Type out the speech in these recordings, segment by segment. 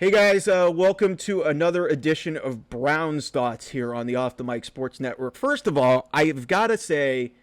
Hey guys, welcome to another edition of Brown's Thoughts here on the Off the Mic Sports Network. First of all, I've got to say,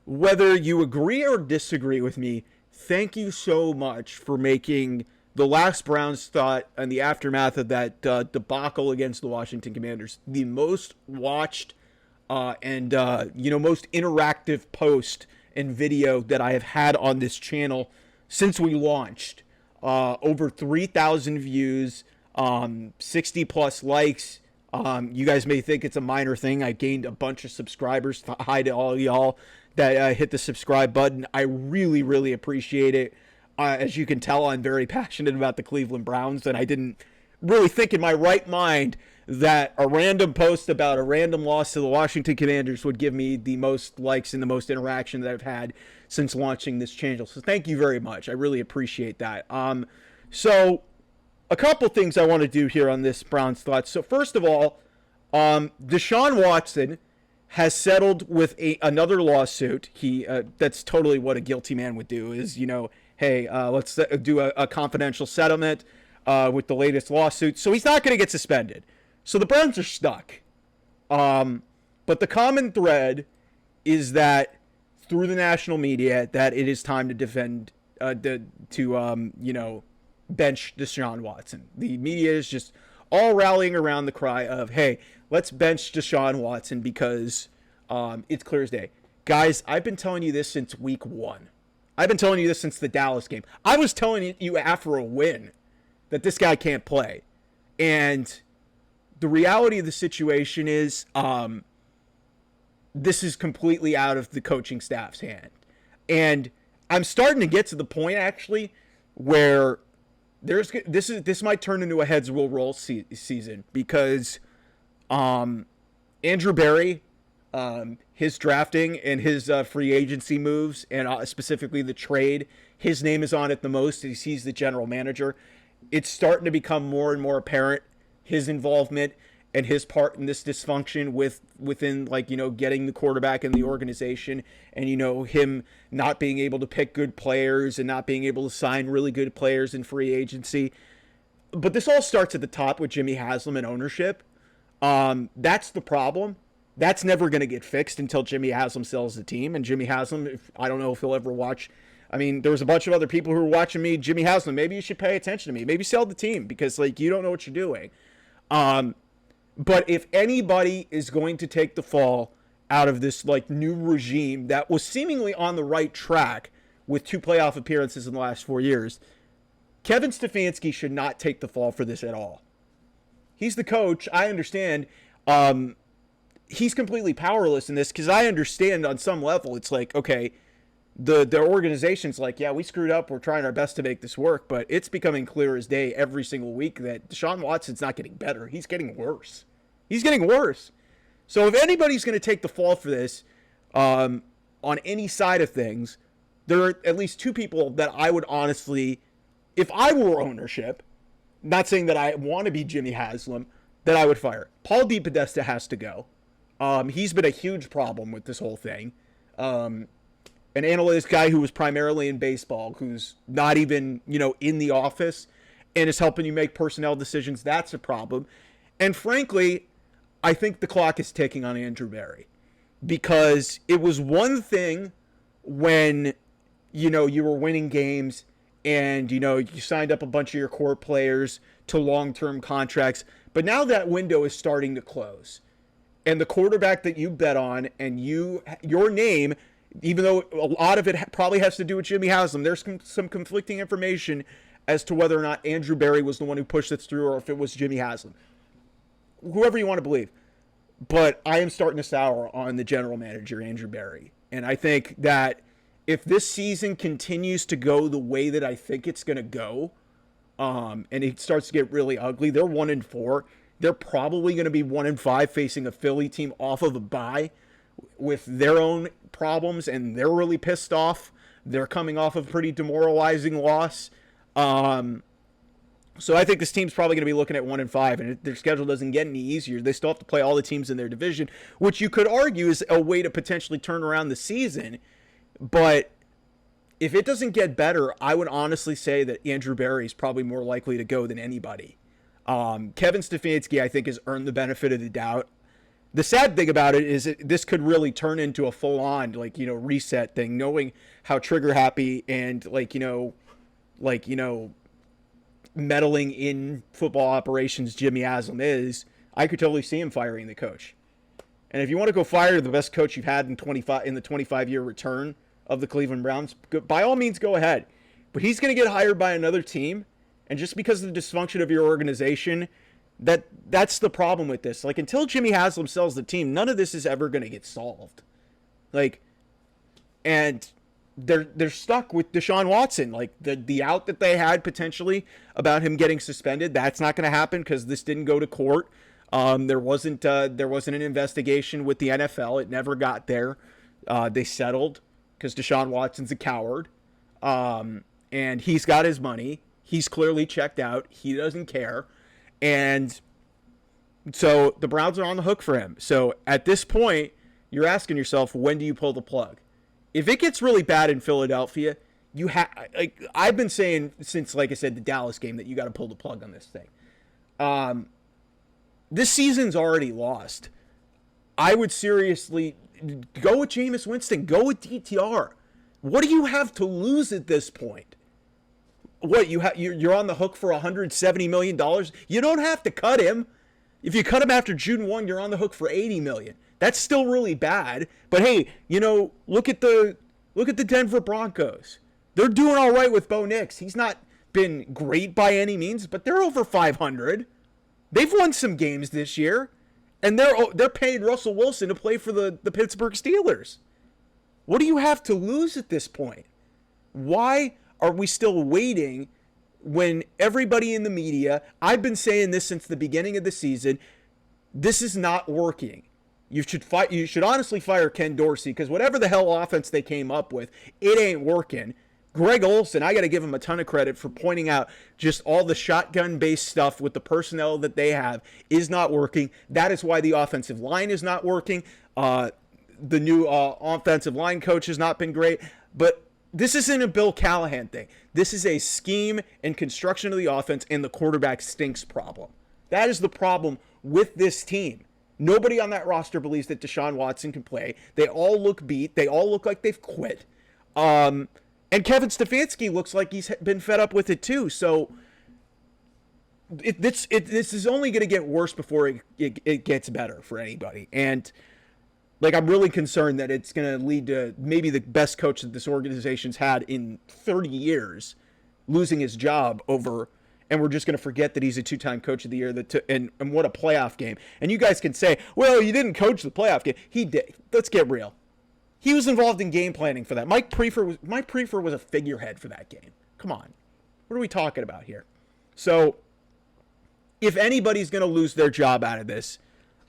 whether you agree or disagree with me, thank you so much for making the last Browns Thought and the aftermath of that debacle against the Washington Commanders the most watched and most interactive post and video that I have had on this channel since we launched. Over 3,000 views, 60 plus likes. You guys may think it's a minor thing. I gained a bunch of subscribers. Hi to all y'all that hit the subscribe button. I really, really appreciate it. As you can tell, I'm very passionate about the Cleveland Browns, and I didn't really think in my right mind that a random post about a random loss to the Washington Commanders would give me the most likes and the most interaction that I've had since launching this channel. So thank you very much. I really appreciate that. So a couple things I want to do here on this Browns Thoughts. So first of all, Deshaun Watson has settled with another lawsuit. That's totally what a guilty man would do is, hey, let's do a confidential settlement with the latest lawsuit. So he's not going to get suspended. So the Browns are stuck. But the common thread is that through the national media that it is time to defend, bench Deshaun Watson. The media is just all rallying around the cry of, hey, let's bench Deshaun Watson because it's clear as day. Guys, I've been telling you this since week one. I've been telling you this since the Dallas game. I was telling you after a win that this guy can't play. And the reality of the situation is this is completely out of the coaching staff's hand. And I'm starting to get to the point, actually, where this might turn into a heads will roll season because Andrew Berry, his drafting and his free agency moves, and specifically the trade, his name is on it the most as he's the general manager. It's starting to become more and more apparent, his involvement and his part in this dysfunction within getting the quarterback in the organization and, him not being able to pick good players and not being able to sign really good players in free agency. But this all starts at the top with Jimmy Haslam and ownership. That's the problem. That's never going to get fixed until Jimmy Haslam sells the team. And Jimmy Haslam, I don't know if he'll ever watch. I mean, there was a bunch of other people who were watching me. Jimmy Haslam, maybe you should pay attention to me. Maybe sell the team because, you don't know what you're doing. But if anybody is going to take the fall out of this, new regime that was seemingly on the right track with 2 playoff appearances in the last 4 years, Kevin Stefanski should not take the fall for this at all. He's the coach. I understand. He's completely powerless in this because I understand on some level it's okay, the organization's yeah, we screwed up. We're trying our best to make this work, but it's becoming clear as day every single week that Deshaun Watson's not getting better. He's getting worse. He's getting worse. So if anybody's going to take the fall for this on any side of things, there are at least 2 people that I would honestly, if I were ownership, not saying that I want to be Jimmy Haslam, that I would fire. Paul DePodesta has to go. He's been a huge problem with this whole thing. An analyst guy who was primarily in baseball, who's not even, in the office and is helping you make personnel decisions. That's a problem. And frankly, I think the clock is ticking on Andrew Berry because it was one thing when, you were winning games and, you signed up a bunch of your core players to long-term contracts. But now that window is starting to close. And the quarterback that you bet on and your name, even though a lot of it probably has to do with Jimmy Haslam, there's some conflicting information as to whether or not Andrew Berry was the one who pushed this through or if it was Jimmy Haslam. Whoever you want to believe. But I am starting to sour on the general manager, Andrew Berry. And I think that if this season continues to go the way that I think it's going to go, and it starts to get really ugly, they're 1-4. They're probably going to be 1-5 facing a Philly team off of a bye with their own problems, and they're really pissed off. They're coming off of a pretty demoralizing loss. So I think this team's probably going to be looking at 1-5, and their schedule doesn't get any easier. They still have to play all the teams in their division, which you could argue is a way to potentially turn around the season. But if it doesn't get better, I would honestly say that Andrew Berry is probably more likely to go than anybody. Kevin Stefanski, I think, has earned the benefit of the doubt. The sad thing about it is this could really turn into a full-on, reset thing, knowing how trigger happy and, meddling in football operations Jimmy Haslam is. I could totally see him firing the coach. And if you want to go fire the best coach you've had in the 25-year return of the Cleveland Browns, by all means, go ahead. But he's going to get hired by another team, and just because of the dysfunction of your organization, that's the problem with this. Until Jimmy Haslam sells the team, none of this is ever going to get solved. And they're stuck with Deshaun Watson. The out that they had potentially about him getting suspended, that's not going to happen because this didn't go to court. There wasn't an investigation with the NFL. It never got there. They settled because Deshaun Watson's a coward. And he's got his money. He's clearly checked out. He doesn't care. And so the Browns are on the hook for him. So at this point, you're asking yourself, when do you pull the plug? If it gets really bad in Philadelphia, I've been saying since, like I said, the Dallas game, that you got to pull the plug on this thing. This season's already lost. I would seriously go with Jameis Winston. Go with DTR. What do you have to lose at this point? What, you're on the hook for $170 million? You don't have to cut him. If you cut him after June 1, you're on the hook for $80 million. That's still really bad. But hey, look at the Denver Broncos. They're doing all right with Bo Nix. He's not been great by any means, but they're over 500. They've won some games this year, and they're paying Russell Wilson to play for the Pittsburgh Steelers. What do you have to lose at this point? Why are we still waiting when everybody in the media, I've been saying this since the beginning of the season, this is not working. You should honestly fire Ken Dorsey, because whatever the hell offense they came up with, it ain't working. Greg Olsen, I got to give him a ton of credit for pointing out just all the shotgun-based stuff with the personnel that they have is not working. That is why the offensive line is not working. The new offensive line coach has not been great. But this isn't a Bill Callahan thing. This is a scheme and construction of the offense and the quarterback stinks problem. That is the problem with this team. Nobody on that roster believes that Deshaun Watson can play. They all look beat. They all look like they've quit. And Kevin Stefanski looks like he's been fed up with it too. So this is only going to get worse before it gets better for anybody. And I'm really concerned that it's going to lead to maybe the best coach that this organization's had in 30 years losing his job over, and we're just going to forget that he's a two-time coach of the year and what a playoff game. And you guys can say, well, you didn't coach the playoff game. He did. Let's get real. He was involved in game planning for that. Mike Prefer was a figurehead for that game. Come on. What are we talking about here? So if anybody's going to lose their job out of this,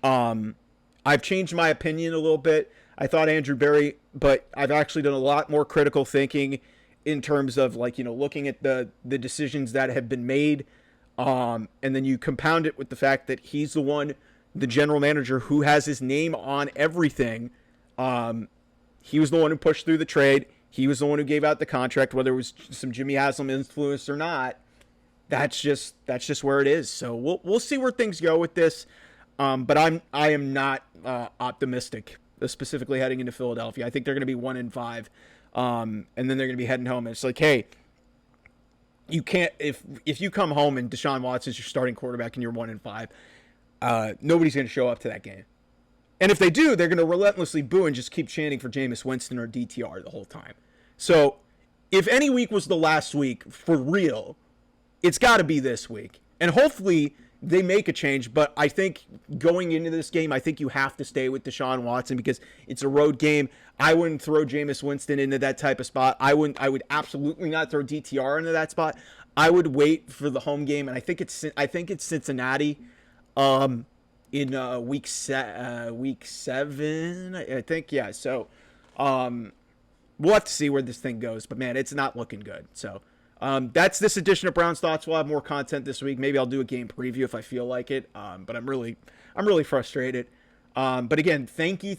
I've changed my opinion a little bit. I thought Andrew Berry, but I've actually done a lot more critical thinking in terms of looking at the decisions that have been made. And then you compound it with the fact that he's the general manager who has his name on everything. He was the one who pushed through the trade. He was the one who gave out the contract, whether it was some Jimmy Haslam influence or not. That's just where it is. So we'll see where things go with this. But I am not optimistic, specifically heading into Philadelphia. I think they're going to be 1-5, and then they're going to be heading home. And it's like, hey, you can't if you come home and Deshaun Watson's your starting quarterback and you're 1-5, nobody's going to show up to that game. And if they do, they're going to relentlessly boo and just keep chanting for Jameis Winston or DTR the whole time. So if any week was the last week for real, it's got to be this week. And hopefully they make a change. But I think going into this game, I think you have to stay with Deshaun Watson because it's a road game. I wouldn't throw Jameis Winston into that type of spot. I would absolutely not throw DTR into that spot. I would wait for the home game, and I think it's Cincinnati. In week 7, I think, yeah. So, we'll have to see where this thing goes. But man, it's not looking good. So, that's this edition of Brown's Thoughts. We'll have more content this week. Maybe I'll do a game preview if I feel like it. But I'm really frustrated. But again, thank you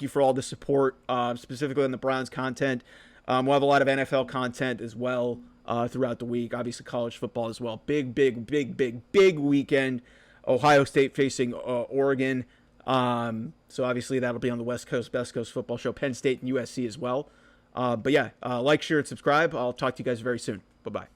for all the support, specifically on the Browns content. We'll have a lot of NFL content as well throughout the week. Obviously, college football as well. Big weekend. Ohio State facing Oregon. So obviously that'll be on the West Coast Football Show. Penn State and USC as well. But yeah, like, share, and subscribe. I'll talk to you guys very soon. Bye-bye.